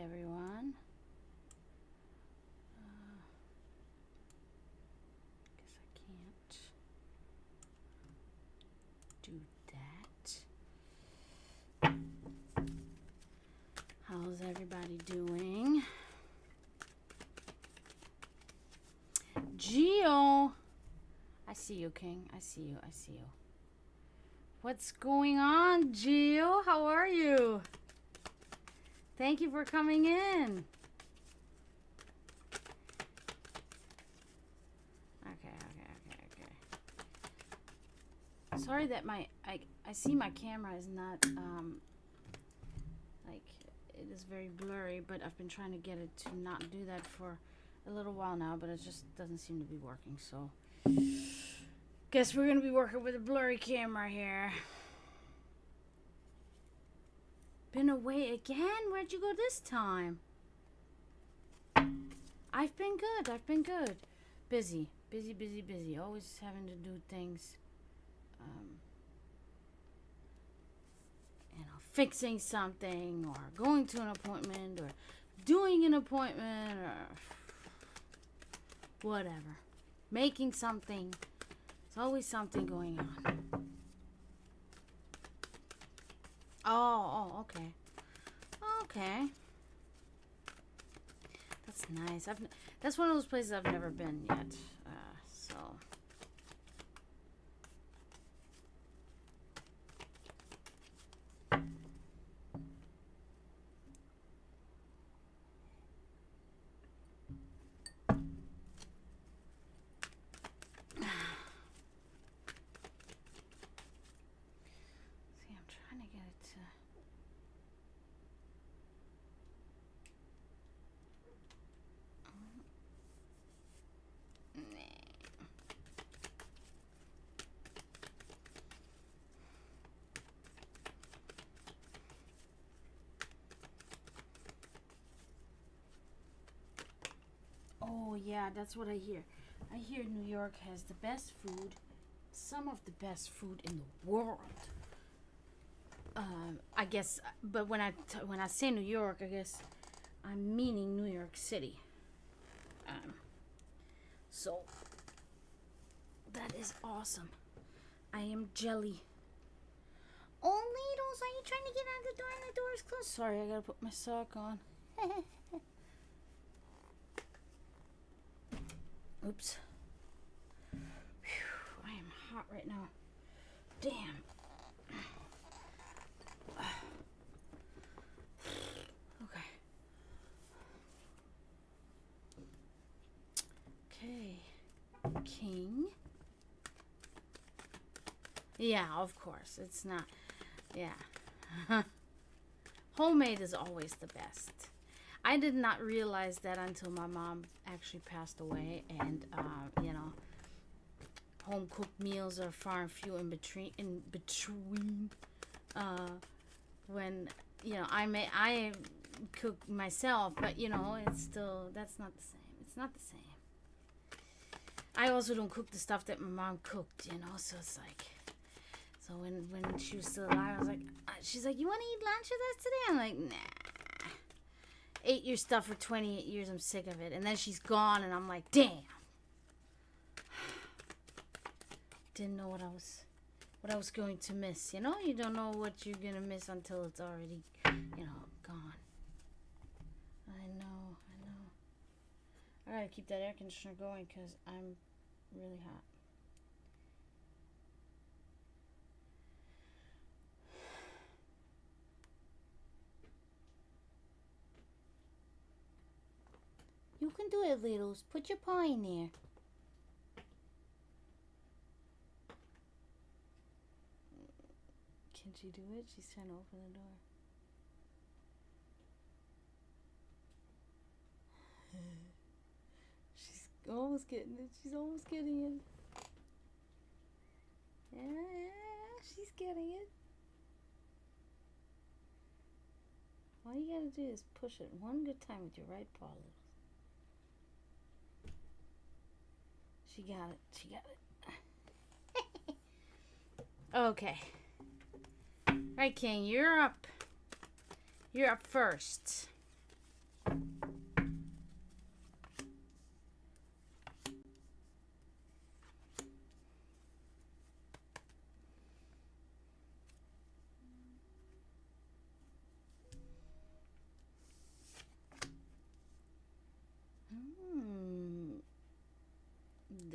everyone. Guess I can't do that. How's everybody doing? Geo! I see you, King. I see you. I see you. What's going on, Geo? How are you? Thank you for coming in. Okay. Sorry that I see my camera is not, like, it is very blurry, but I've been trying to get it to not do that for a little while now, but it just doesn't seem to be working, so guess we're gonna be working with a blurry camera here. Been away again? Where'd you go this time? I've been good. Busy. Always having to do things. Fixing something, or going to an appointment, or doing an appointment, or whatever. Making something. There's always something going on. Oh, okay. Okay. That's nice. That's one of those places I've never been yet. So. Oh yeah, that's what I hear. I hear New York has the best food, some of the best food in the world. I guess, but when I say New York, I guess I'm meaning New York City. So that is awesome. I am jelly. Oh, Needles, are you trying to get out the door and the door is closed? Sorry, I gotta put my sock on. Oops. Whew, I am hot right now. Damn. Okay. King. Yeah, of course. It's not. Yeah. Homemade is always the best. I did not realize that until my mom actually passed away, and home cooked meals are far and few in between. When I cook myself, but it's still, that's not the same. It's not the same. I also don't cook the stuff that my mom cooked, so it's like, so when she was still alive, I was like, she's like, you want to eat lunch with us today? I'm like, nah. Ate your stuff for 28 years, I'm sick of it. And then she's gone, and I'm like, damn. Didn't know what I was going to miss. You don't know what you're gonna miss until it's already, gone. I know. I gotta keep that air conditioner going because I'm really hot. You can do it, Littles. Put your paw in there. Can she do it? She's trying to open the door. She's almost getting it. She's almost getting it. Yeah, she's getting it. All you gotta do is push it one good time with your right paw, Littles. She got it. Okay. Right, King, you're up. You're up first.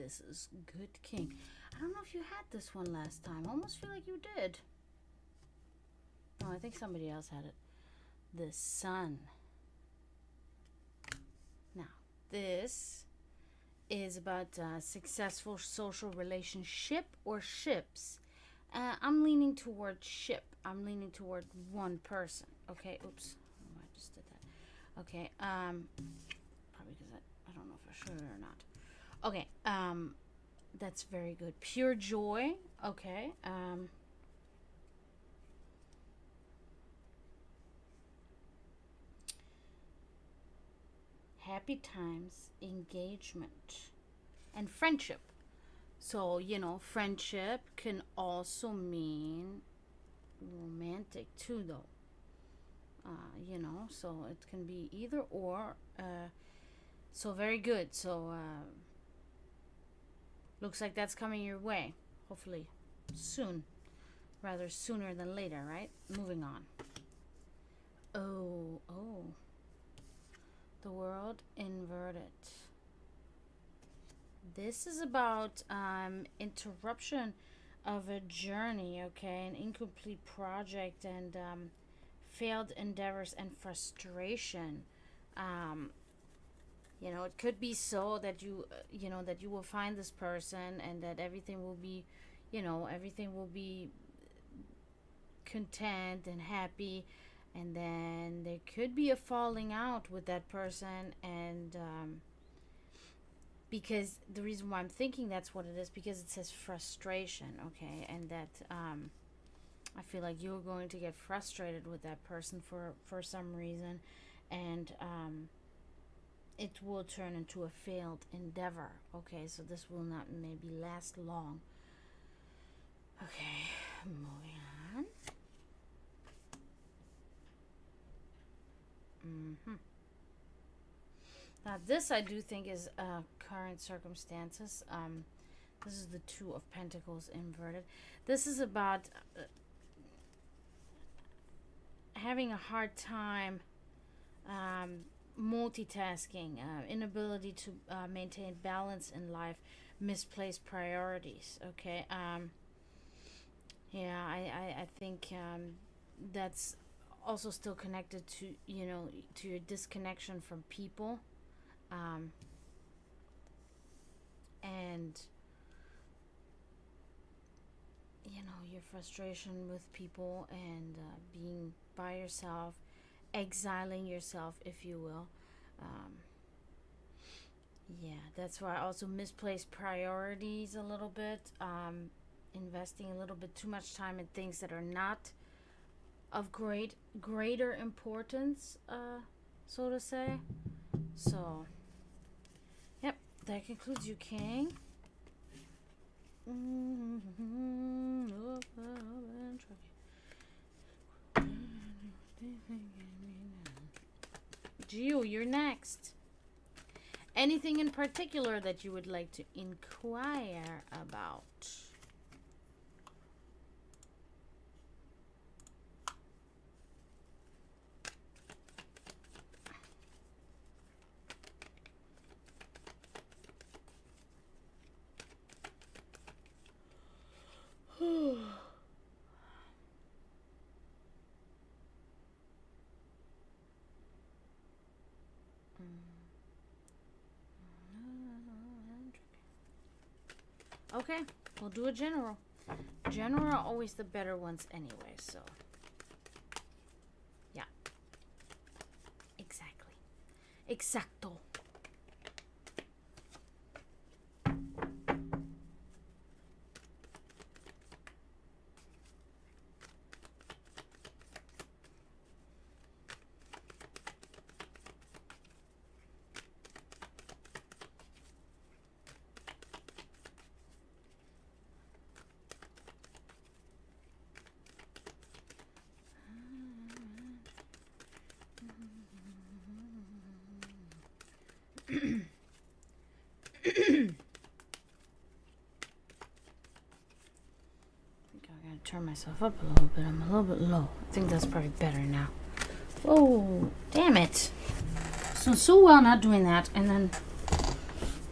this is good, King. I don't know if you had this one last time. I almost feel like you did. No, I think somebody else had it. The Sun. Now, this is about successful social relationship or ships. I'm leaning toward ship. I'm leaning toward one person. Okay, oops. Oh, I just did that. Okay, probably because I don't know if I should or not. Okay, that's very good. Pure joy. Okay, happy times, engagement, and friendship. So, you know, friendship can also mean romantic too, though. You know, so it can be either or. So very good. So looks like that's coming your way. Hopefully soon. Rather sooner than later, right? Moving on. Oh. The World inverted. This is about interruption of a journey, okay? An incomplete project and failed endeavors and frustration. You know, it could be so that you know, that you will find this person and that everything will be, you know, everything will be content and happy, and then there could be a falling out with that person, and because the reason why I'm thinking that's what it is, because it says frustration, okay, and that I feel like you're going to get frustrated with that person for some reason, and it will turn into a failed endeavor. Okay, so this will not maybe last long. Okay, moving on. Now this I do think is current circumstances. This is the Two of Pentacles inverted. This is about having a hard time multitasking, inability to maintain balance in life, misplaced priorities. Okay, yeah, I think that's also still connected to, you know, to your disconnection from people, and you know, your frustration with people, and being by yourself, exiling yourself, if you will. Yeah, that's why also misplaced priorities a little bit, investing a little bit too much time in things that are not of greater importance, so to say. So, yep, that concludes you, King. Gio, you're next. Anything in particular that you would like to inquire about? Okay, we'll do a general. General are always the better ones anyway, so. Yeah. Exactly. Exacto. Turn myself up a little bit. I'm a little bit low. I think that's probably better now. Oh, damn it. So well not doing that. And then,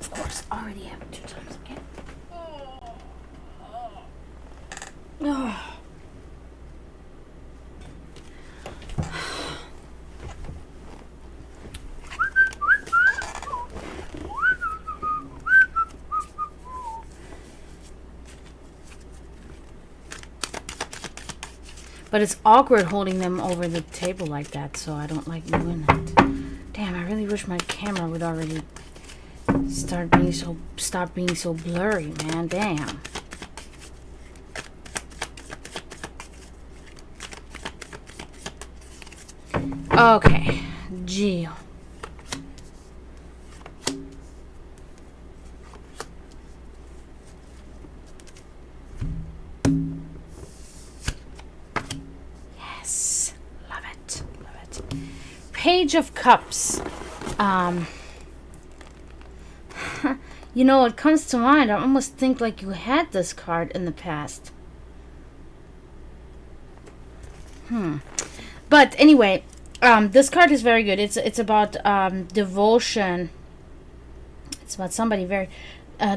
of course, already have it 2 times again. Oh. But it's awkward holding them over the table like that, so I don't like doing that. Damn, I really wish my camera would already stop being so blurry, man. Damn. Okay, Geo. Yes, love it, love it. Page of Cups. You know, it comes to mind. I almost think like you had this card in the past. But anyway, this card is very good. It's about devotion. It's about somebody very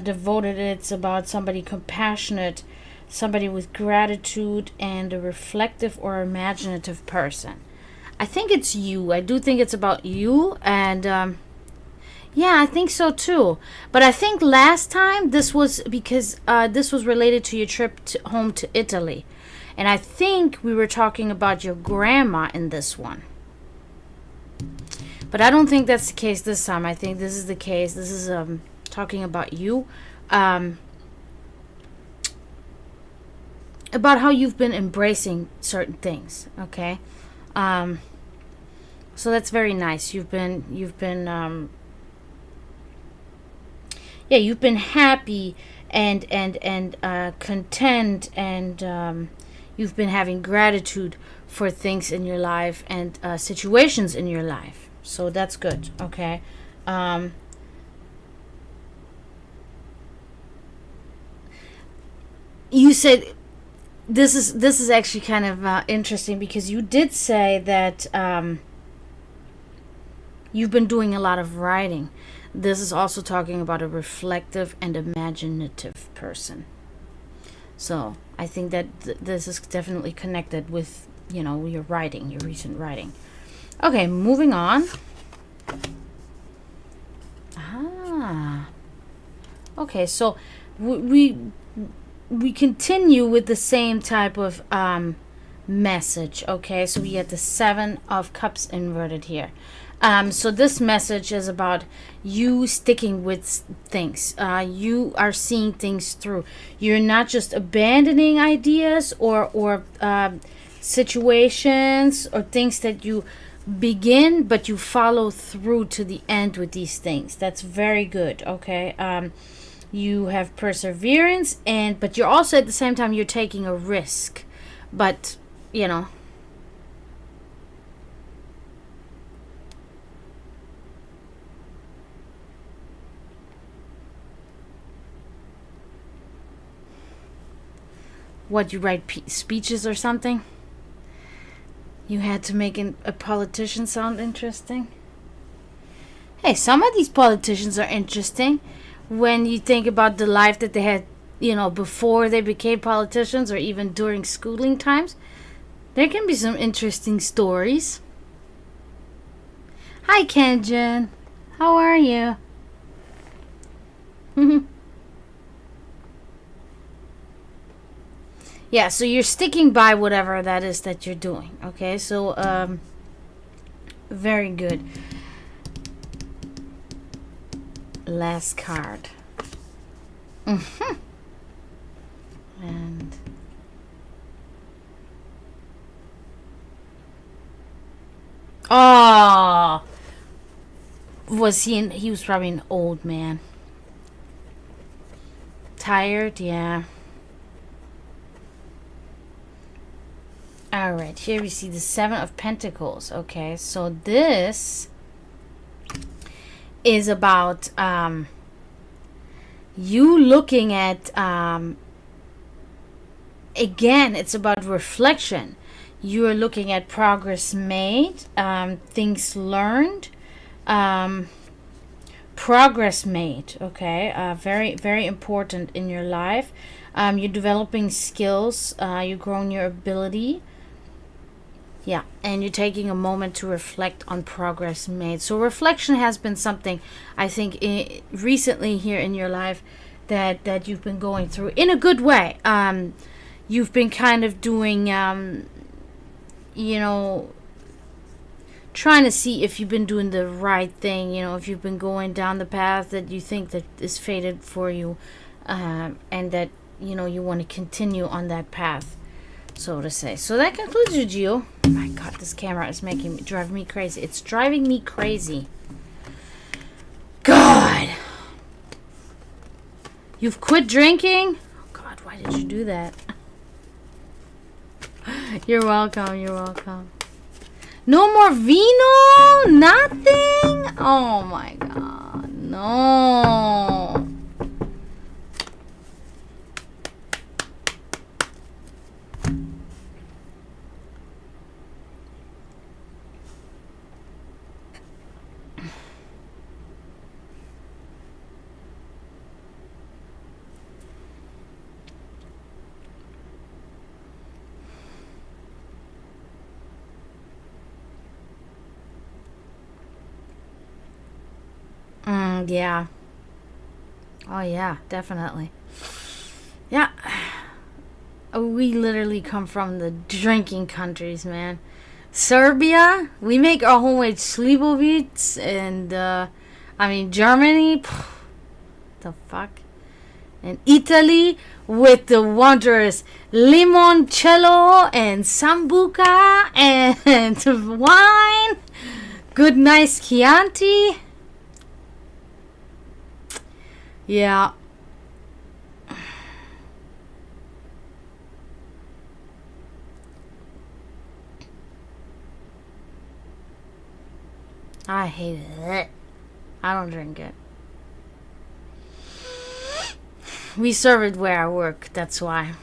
devoted. It's about somebody compassionate, somebody with gratitude, and a reflective or imaginative person. I think it's you. I do think it's about you, and yeah, I think so too. But I think last time this was because this was related to your trip home to Italy. And I think we were talking about your grandma in this one. But I don't think that's the case this time. I think this is the case. This is talking about you. About how you've been embracing certain things. Okay? So that's very nice. You've been happy and content, and you've been having gratitude for things in your life and situations in your life. So that's good. Okay. You said this is actually kind of interesting, because you did say that you've been doing a lot of writing. This is also talking about a reflective and imaginative person. So I think that this is definitely connected with, you know, your writing, your recent writing. Okay, moving on. Okay, so we continue with the same type of message. Okay, so we get the 7 of Cups inverted here. So this message is about you sticking with things. You are seeing things through. You're not just abandoning ideas or situations or things that you begin, but you follow through to the end with these things. That's very good. Okay. You have perseverance, but you're also at the same time you're taking a risk. But you know. What, you write speeches or something? You had to make a politician sound interesting? Hey, some of these politicians are interesting when you think about the life that they had, you know, before they became politicians or even during schooling times. There can be some interesting stories. Hi, Kenjin. How are you? Yeah, so you're sticking by whatever that is that you're doing. Okay, so very good. Last card. And oh, was he was probably an old man. Tired, yeah. All right, here we see the 7 of Pentacles. Okay, so this is about you looking at, again, it's about reflection. You are looking at progress made, things learned, progress made, okay? Very, very important in your life. You're developing skills, you're growing your ability. Yeah, and you're taking a moment to reflect on progress made. So reflection has been something, I think, recently here in your life that you've been going through in a good way. You've been kind of doing, you know, trying to see if you've been doing the right thing, you know, if you've been going down the path that you think that is fated for you, and that, you know, you want to continue on that path, so to say. So that concludes you, Gio. Oh my God, this camera is driving me crazy. It's driving me crazy. God. You've quit drinking? Oh God, why did you do that? You're welcome, you're welcome. No more vino? Nothing? Oh my God, no. Yeah. Oh yeah, definitely. Yeah. We literally come from the drinking countries, man. Serbia, we make our homemade slivovitz, and I mean Germany, the fuck, and Italy with the wondrous limoncello and sambuca and wine, good nice Chianti. Yeah. I hate it. I don't drink it. We serve it where I work, that's why.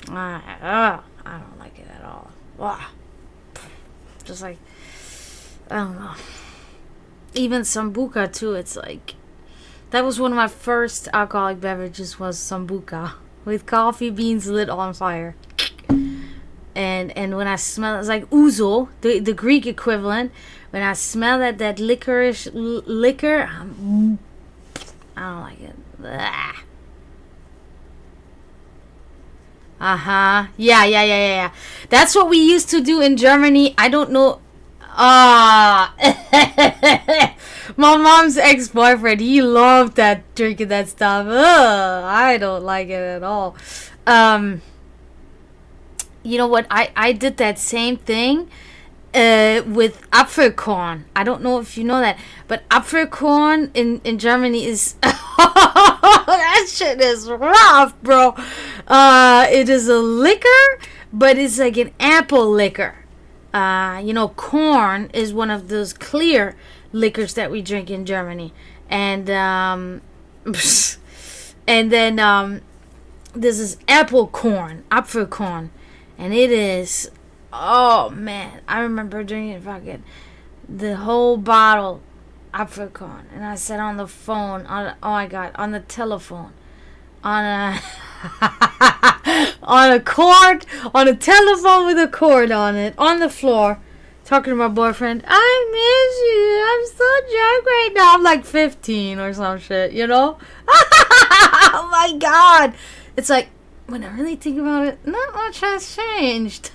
I don't like it at all. Ugh. Just like, I don't know. Even sambuca too, it's like, that was one of my first alcoholic beverages, was sambuca with coffee beans lit on fire. And when I smell, it's like ouzo, the Greek equivalent. When I smell that licorice liquor, I don't like it. Yeah. That's what we used to do in Germany. I don't know. Ah, my mom's ex-boyfriend, he loved that, drinking that stuff. Ugh, I don't like it at all. You know what? I did that same thing with Apfelkorn. I don't know if you know that, but Apfelkorn in Germany is that shit is rough, bro. It is a liquor, but it's like an apple liquor. You know, corn is one of those clear liquors that we drink in Germany, and and then this is apple corn, Apfelkorn, and it is, oh man, I remember drinking fucking the whole bottle Apfelkorn, and I said on the phone, oh my God, on the telephone, on a on a cord, on a telephone with a cord on it, on the floor, talking to my boyfriend. I miss you. I'm so drunk right now. I'm like 15 or some shit, you know? Oh my God. It's like, when I really think about it, not much has changed.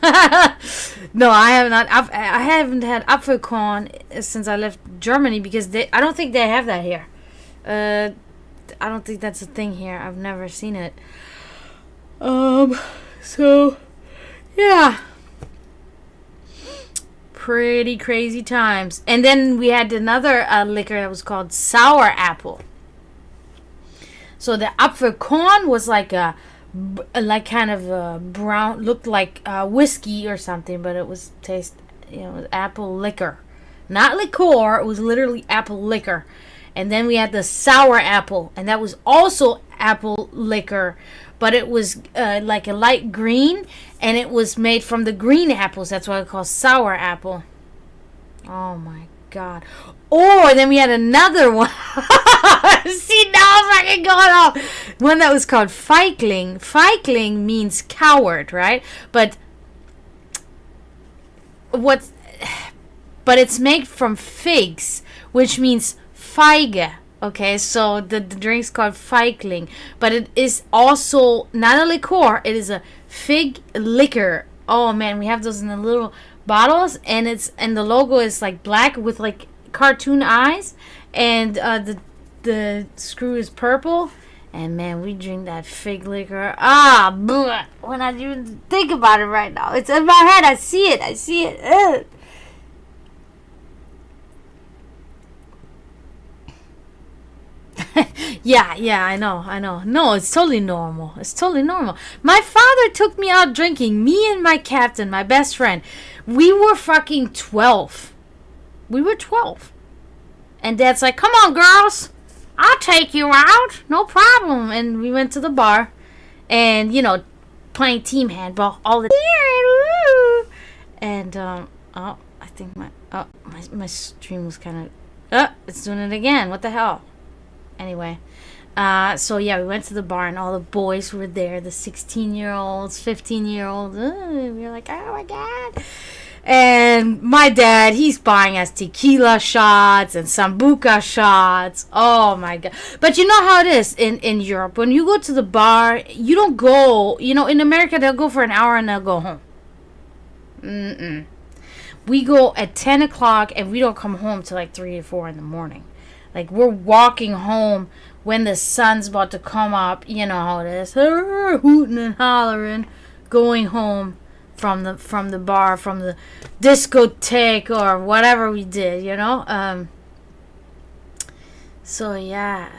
No, I have not. I haven't had Apfelkorn since I left Germany, because I don't think they have that here. I don't think that's a thing here. I've never seen it. So, yeah. Pretty crazy times. And then we had another liquor that was called sour apple. So the Apfelkorn was like a, like kind of a brown, looked like whiskey or something, but it was taste, you know, apple liquor. Not liqueur, it was literally apple liquor. And then we had the sour apple, and that was also apple liquor, but it was like a light green, and it was made from the green apples. That's why it's called sour apple. Oh my God. Or then we had another one. See, now I'm fucking going off. One that was called Feigling. Feigling means coward, right? But it's made from figs, which means feige. Okay, so the drink's called Feigling. But it is also not a liqueur. It is a fig liquor. Oh man, we have those in the little bottles, and the logo is like black with like cartoon eyes, and the screw is purple. And man, we drink that fig liquor. Bleh, when I even think about it right now, it's in my head. I see it. Ugh. Yeah, I know. No, it's totally normal. My father took me out drinking. Me and my captain, my best friend. We were fucking 12. We were 12. And Dad's like, come on, girls. I'll take you out. No problem. And we went to the bar. And, playing team handball all the time. And, I think my stream was kind of... it's doing it again. What the hell? Anyway. So, yeah, we went to the bar, and all the boys were there. The 16-year-olds, 15-year-olds. We were like, oh, my God. And my dad, he's buying us tequila shots and sambuca shots. Oh, my God. But you know how it is in Europe. When you go to the bar, you don't go... in America, they'll go for an hour and they'll go home. Mm-mm. We go at 10 o'clock, and we don't come home till like 3 or 4 in the morning. Like, we're walking home when the sun's about to come up. You know how it is. Hooting and hollering. Going home from the bar, from the discotheque, or whatever we did, So, yeah.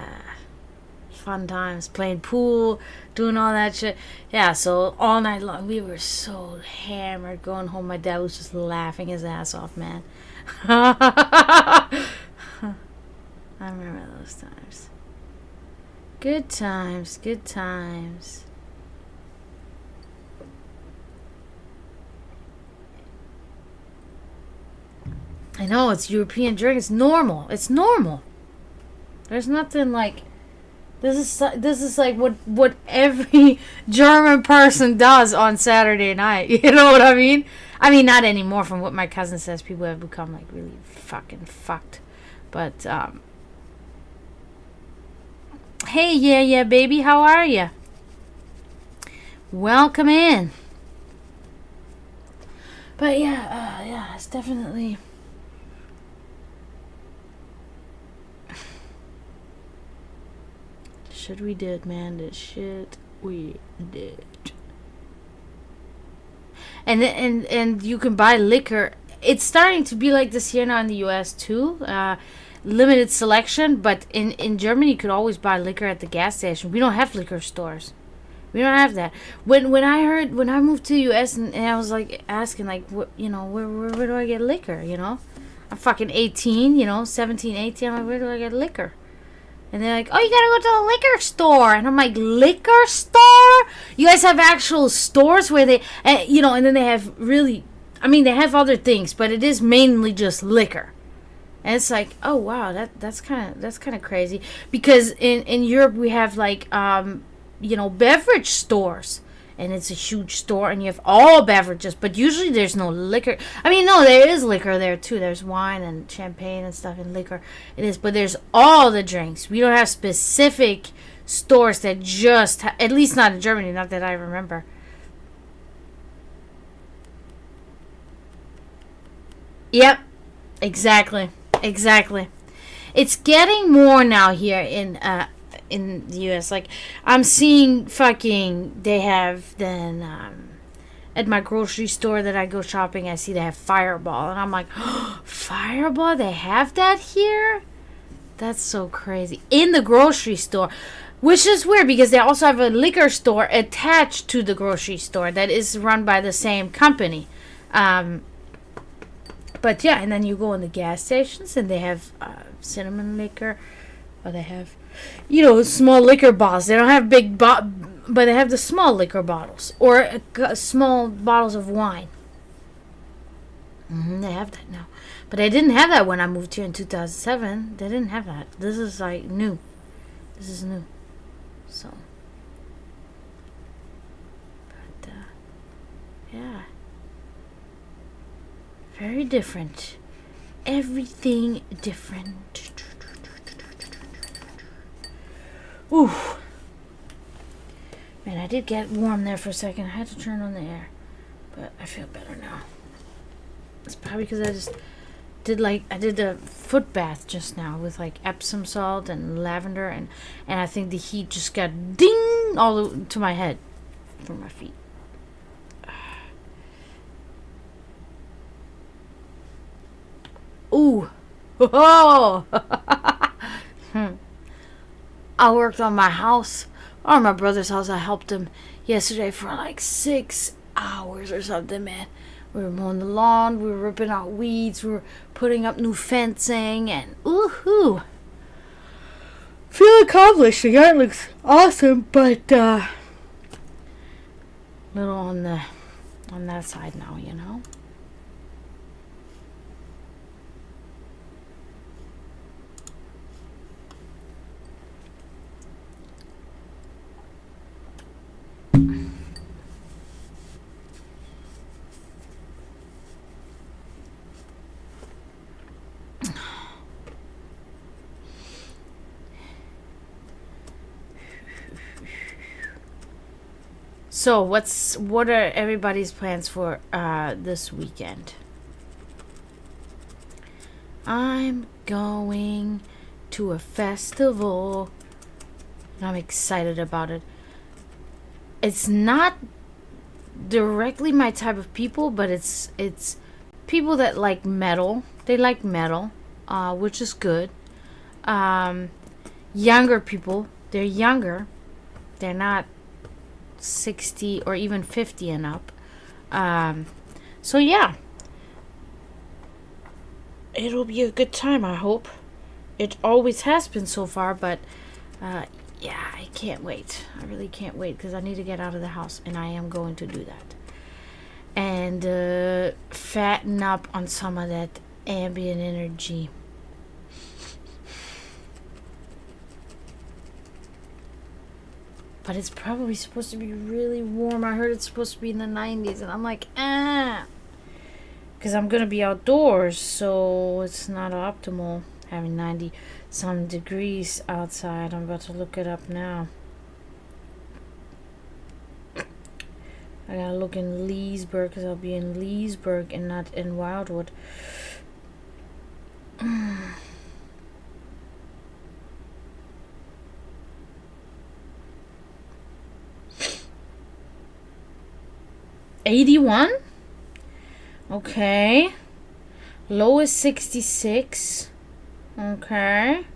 Fun times. Playing pool. Doing all that shit. Yeah, so all night long, we were so hammered going home. My dad was just laughing his ass off, man. I remember those times. Good times. I know, it's European drink. It's normal. There's nothing like... This is like what every German person does on Saturday night. You know what I mean? I mean, not anymore from what my cousin says. People have become like really fucking fucked. But, hey, yeah, baby, how are you? Welcome in. But yeah, it's definitely... Shit we did, man. The shit we did. And you can buy liquor. It's starting to be like this here now in the U.S. too. Limited selection, but in Germany you could always buy liquor at the gas station. We don't have liquor stores. We don't have that. When I moved to the U.S. and I was like asking like where do I get liquor? I'm fucking 18. 17, 18. I'm like, where do I get liquor? And they're like, oh, you gotta go to the liquor store. And I'm like, liquor store? You guys have actual stores where they, and then they have really, they have other things, but it is mainly just liquor. And it's like, oh, wow, that's kind of crazy. Because in Europe, we have, like, beverage stores. And it's a huge store, and you have all beverages. But usually there's no liquor. No, there is liquor there, too. There's wine and champagne and stuff and liquor. It is, but there's all the drinks. We don't have specific stores that just... at least not in Germany, not that I remember. Yep. Exactly. It's getting more now here in the U.S. Like, I'm seeing they have then, at my grocery store that I go shopping, I see they have Fireball. And I'm like, oh, Fireball? They have that here? That's so crazy. In the grocery store. Which is weird because they also have a liquor store attached to the grocery store that is run by the same company. But yeah, and then you go in the gas stations and they have cinnamon liquor. Or they have... small liquor bottles. They don't have big but they have the small liquor bottles or small bottles of wine. They have that now. But they didn't have that when I moved here in 2007. They didn't have that. This is like new. This is new. So. But, yeah. Very different. Everything different. Ooh. Man, I did get warm there for a second. I had to turn on the air. But I feel better now. It's probably because I just did a foot bath just now with like Epsom salt and lavender, and I think the heat just got ding all to my head from my feet. Ooh. Oh. I worked on my house, or my brother's house. I helped him yesterday for like 6 hours or something, man. We were mowing the lawn, we were ripping out weeds, we were putting up new fencing, and ooh-hoo. Feel accomplished. The yard looks awesome, but little on that side now, you know. So what are everybody's plans for this weekend? I'm going to a festival. I'm excited about it. It's not directly my type of people, but it's people that like metal. They like metal, which is good. Younger people. They're younger. They're not 60 or even 50 and up. So yeah, it'll be a good time, I hope. It always has been so far, but yeah, I can't wait. I really can't wait because I need to get out of the house, and I am going to do that and fatten up on some of that ambient energy. But it's probably supposed to be really warm. I heard it's supposed to be in the 90s. And I'm like, because I'm going to be outdoors. So it's not optimal having 90 some degrees outside. I'm about to look it up now. I got to look in Leesburg because I'll be in Leesburg and not in Wildwood. 81. Okay. Low is 66. Okay.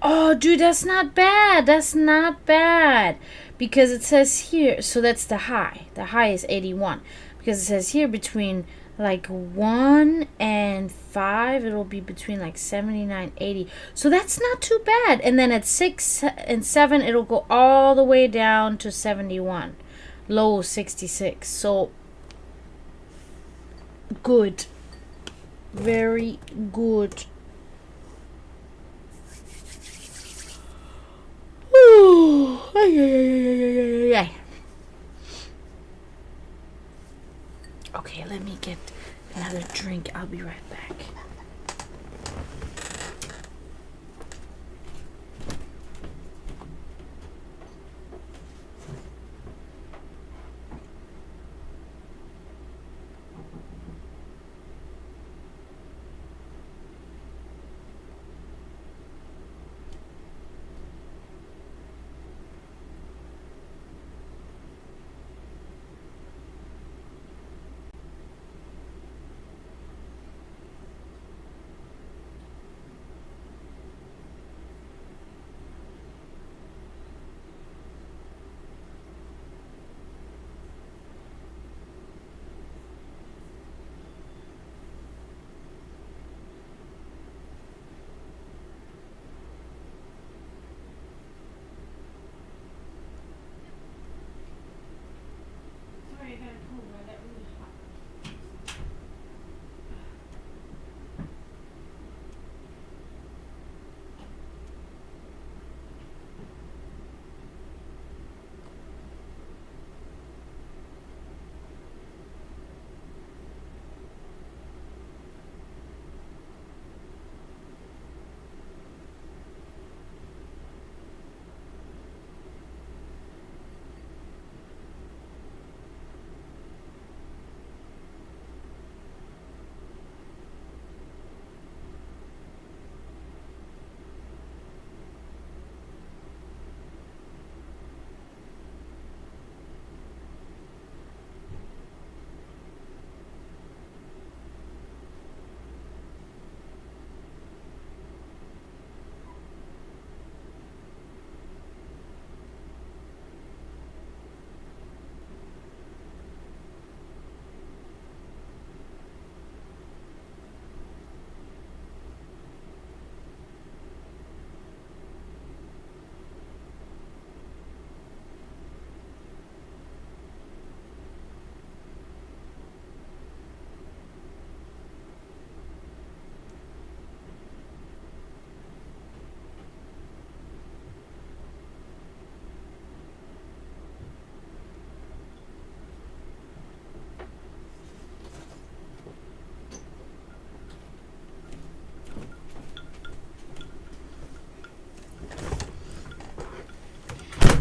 Oh, dude, that's not bad. That's not bad. Because it says here, so that's the high. The high is 81. Because it says here between like 1 and 5, it'll be between like 79, 80. So that's not too bad. And then at 6 and 7, it'll go all the way down to 71. Low 66. So good. Very good. Ooh. Okay, let me get another drink. I'll be right back.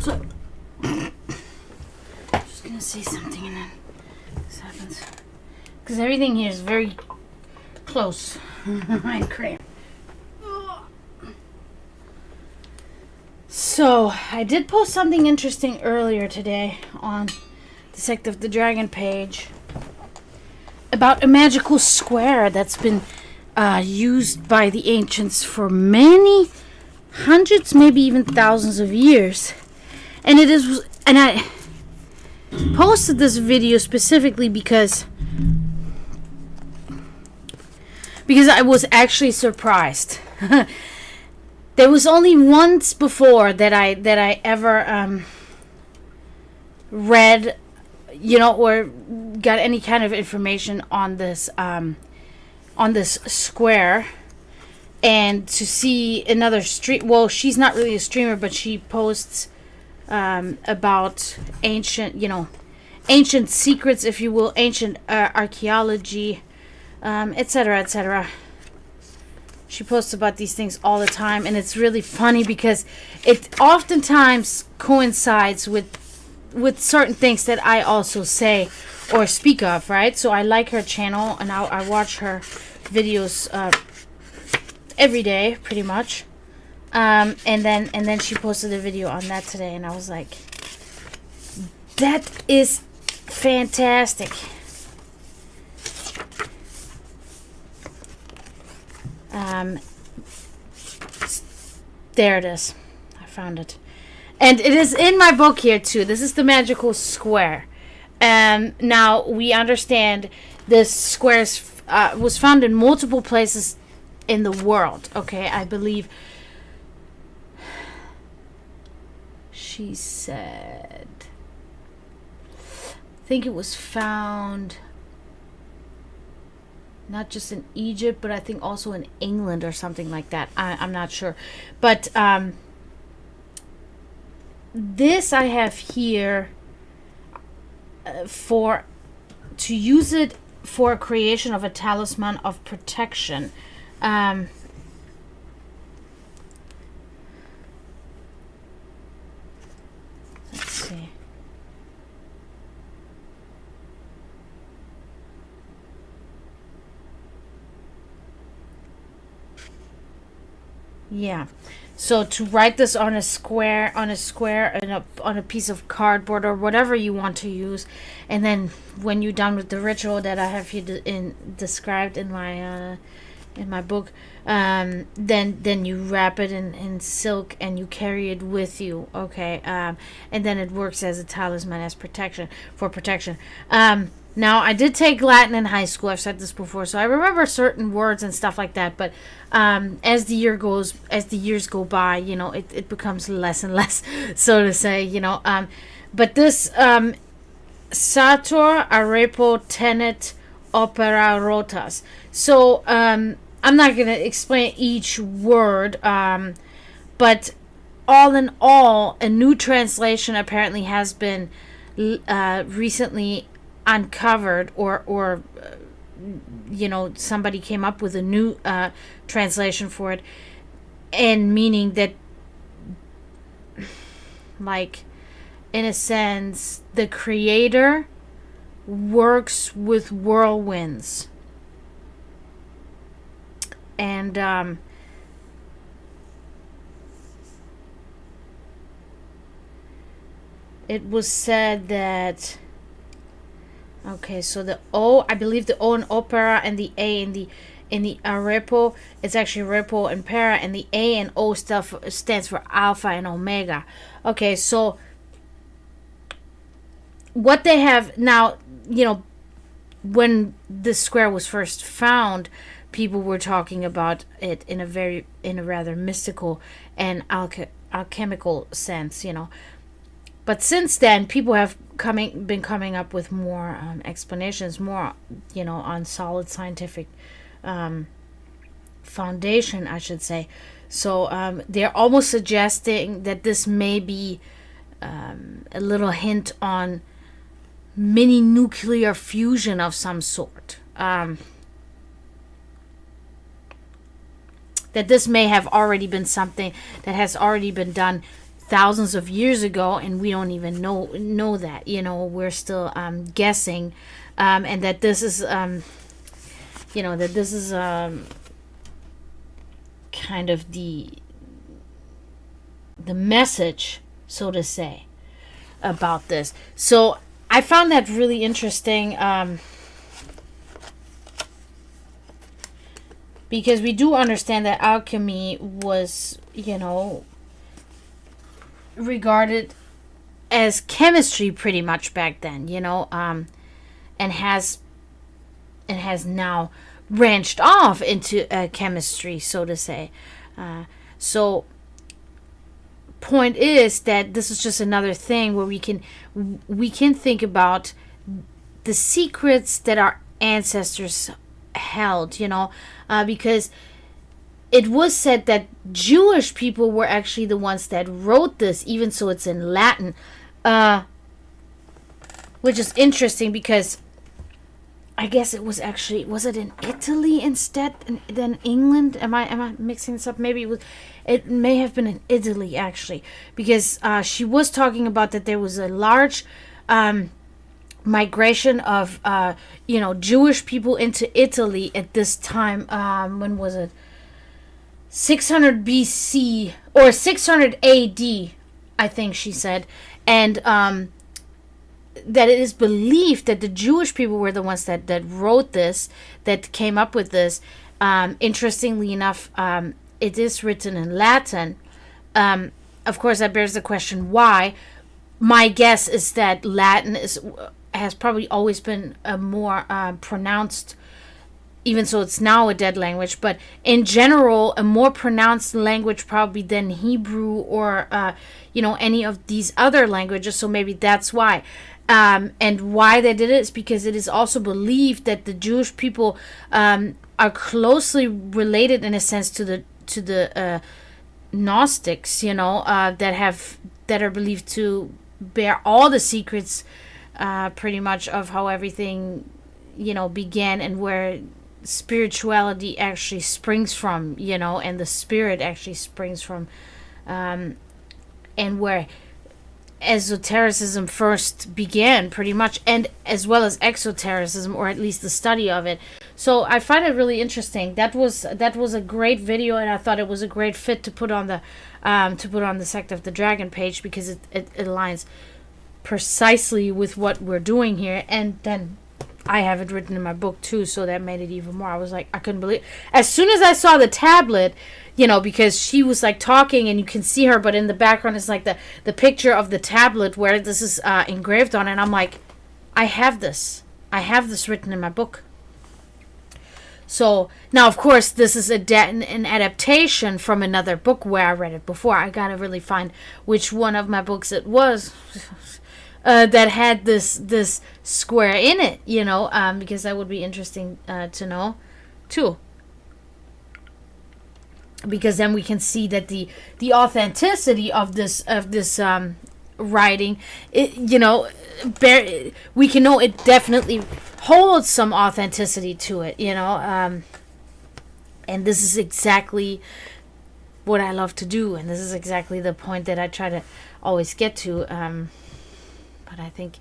So, just gonna say something and then this happens. Because everything here is very close. I cramp. So, I did post something interesting earlier today on the Sect of the Dragon page about a magical square that's been used by the ancients for many hundreds, maybe even thousands of years. And I posted this video specifically because I was actually surprised. There was only once before that I ever read, or got any kind of information on this square, and to see another well, she's not really a streamer, but she posts about ancient secrets, if you will, ancient archaeology, etc., etc. She posts about these things all the time, and it's really funny because it oftentimes coincides with certain things that I also say or speak of, right? So I like her channel, and I watch her videos every day, pretty much. And then she posted a video on that today, and I was like, that is fantastic. There it is. I found it. And it is in my book here too. This is the magical square. Now we understand this square was found in multiple places in the world. Okay, I believe she said, I think it was found not just in Egypt, but I think also in England or something like that. I'm not sure. But this I have here to use it for creation of a talisman of protection. Let's see. Yeah. So to write this on a square, and on a piece of cardboard or whatever you want to use, and then when you're done with the ritual that I have here described in my book, then you wrap it in silk and you carry it with you. Okay, and then it works as a talisman, as protection. Now I did take Latin in high school. I've said this before, so I remember certain words and stuff like that. But as the years go by, it becomes less and less, so to say. But this Sator arepo tenet opera rotas. So I'm not gonna explain each word, but all in all, a new translation apparently has been recently uncovered, or somebody came up with a new translation for it, and meaning that, like, in a sense, the creator works with whirlwinds, and it was said that, okay, so the O, I believe the O in opera and the A in the arepo, it's actually repo and para, and the A and O stuff stands for alpha and omega. Okay, so what they have now, when this square was first found, people were talking about it in a rather mystical and alchemical sense, But since then, people have been coming up with more explanations, more, on solid scientific foundation, I should say. So they're almost suggesting that this may be a little hint on mini nuclear fusion of some sort. That this may have already been something that has already been done thousands of years ago, and we don't even know that. We're still guessing, and that this is kind of the message, so to say, about this. So I found that really interesting, because we do understand that alchemy was, regarded as chemistry pretty much back then, and has now branched off into chemistry, so to say. So point is that this is just another thing where we can think about the secrets that our ancestors held, because it was said that Jewish people were actually the ones that wrote this, even so it's in Latin, which is interesting because I guess it was it in Italy instead than England? Am I mixing this up? Maybe it may have been in Italy, actually, because she was talking about that there was a large migration of Jewish people into Italy at this time. When was it? 600 BC or 600 AD, I think she said, and that it is believed that the Jewish people were the ones that wrote this, that came up with this. Interestingly enough, it is written in Latin. Of course, that bears the question why. My guess is that Latin has probably always been a more pronounced, even so it's now a dead language, but in general, a more pronounced language probably than Hebrew or, any of these other languages. So maybe that's why. And why they did it is because it is also believed that the Jewish people are closely related in a sense to the Gnostics, that are believed to bear all the secrets, pretty much, of how everything, began, and where spirituality actually springs from, and the spirit actually springs from, and where esotericism first began, pretty much, and as well as exotericism, or at least the study of it. So I find it really interesting. That was a great video, and I thought it was a great fit to put on the Sect of the Dragon page, because it aligns precisely with what we're doing here. And then I have it written in my book too, so that made it even more. I was like, I couldn't believe it. As soon as I saw the tablet, because she was like talking and you can see her, but in the background is like the picture of the tablet where this is engraved on, and I'm like, I have this written in my book. So now, of course, this is an adaptation from another book where I read it before. I gotta really find which one of my books it was that had this square in it, because that would be interesting to know too. Because then we can see that the authenticity of this writing, we can know it definitely holds some authenticity to it, and this is exactly what I love to do, and this is exactly the point that I try to always get to. But I think,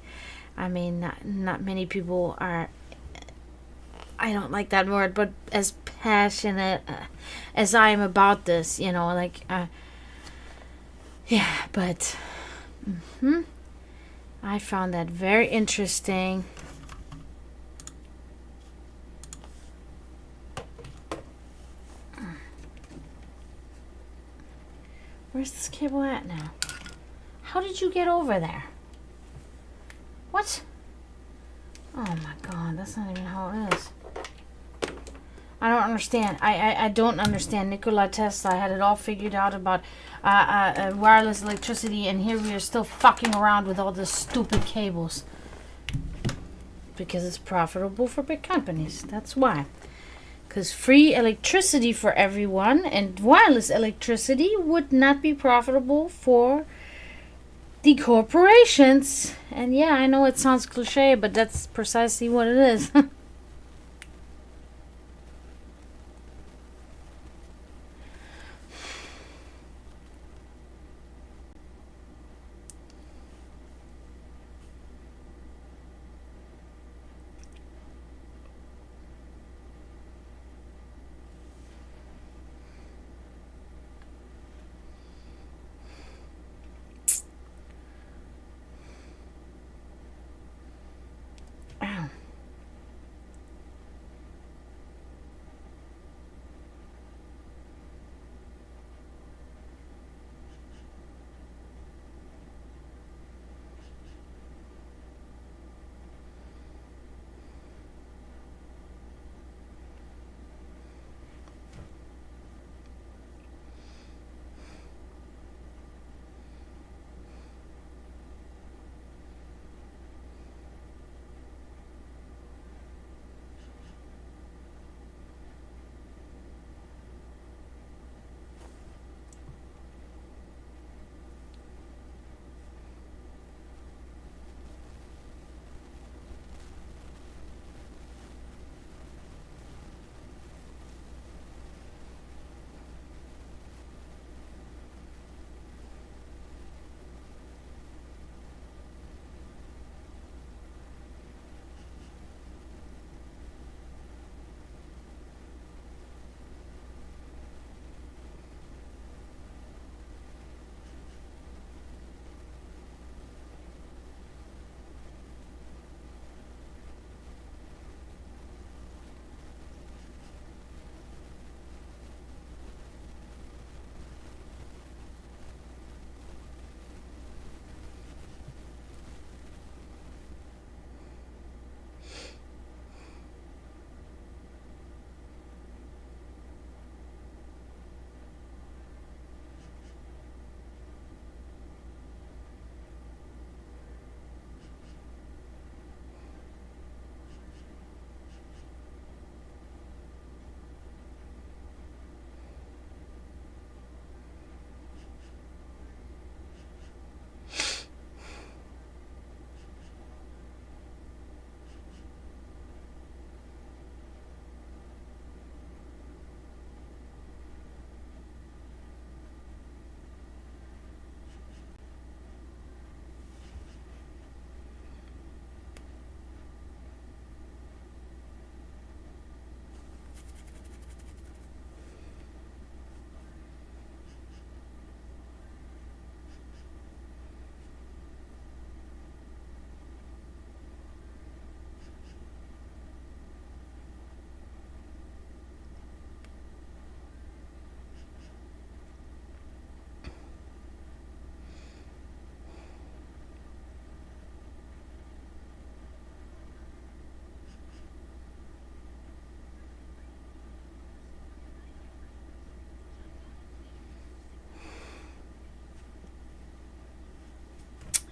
not many people are, I don't like that word, but as passionate as I am about this, but I found that very interesting. Where's this cable at now? How did you get over there? What? Oh my god, that's not even how it is. I don't understand. I don't understand. Nikola Tesla had it all figured out about wireless electricity, and here we are still fucking around with all the stupid cables. Because it's profitable for big companies. That's why. Because free electricity for everyone and wireless electricity would not be profitable for the corporations. And yeah, I know it sounds cliche, but that's precisely what it is.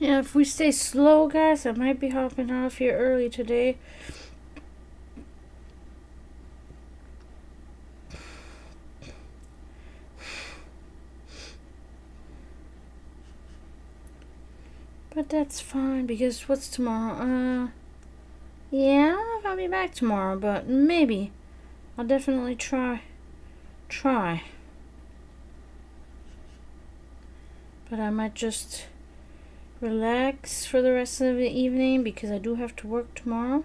Yeah, if we stay slow, guys, I might be hopping off here early today. But that's fine, because what's tomorrow? Yeah, I don't know if I'll be back tomorrow, but maybe. I'll definitely try. But I might just relax for the rest of the evening, because I do have to work tomorrow.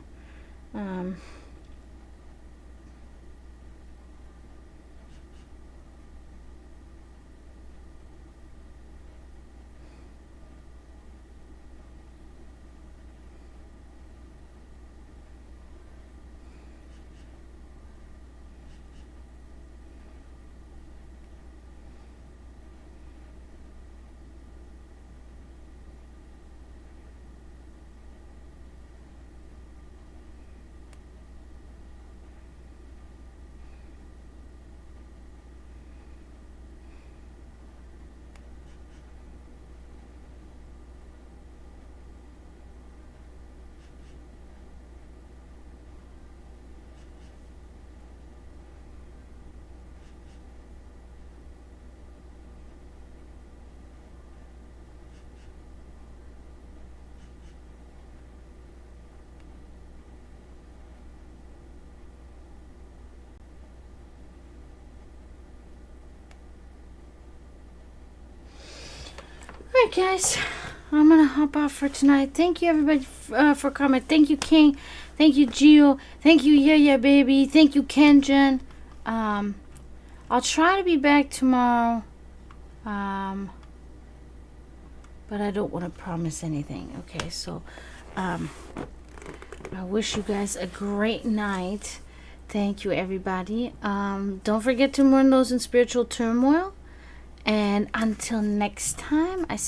Alright, guys, I'm gonna hop off for tonight. Thank you, everybody, for coming. Thank you, King. Thank you, Gio. Thank you, Yeah Baby. Thank you, Kenjen. I'll try to be back tomorrow, but I don't want to promise anything. Okay, so I wish you guys a great night. Thank you, everybody. Don't forget to mourn those in spiritual turmoil. And until next time, I say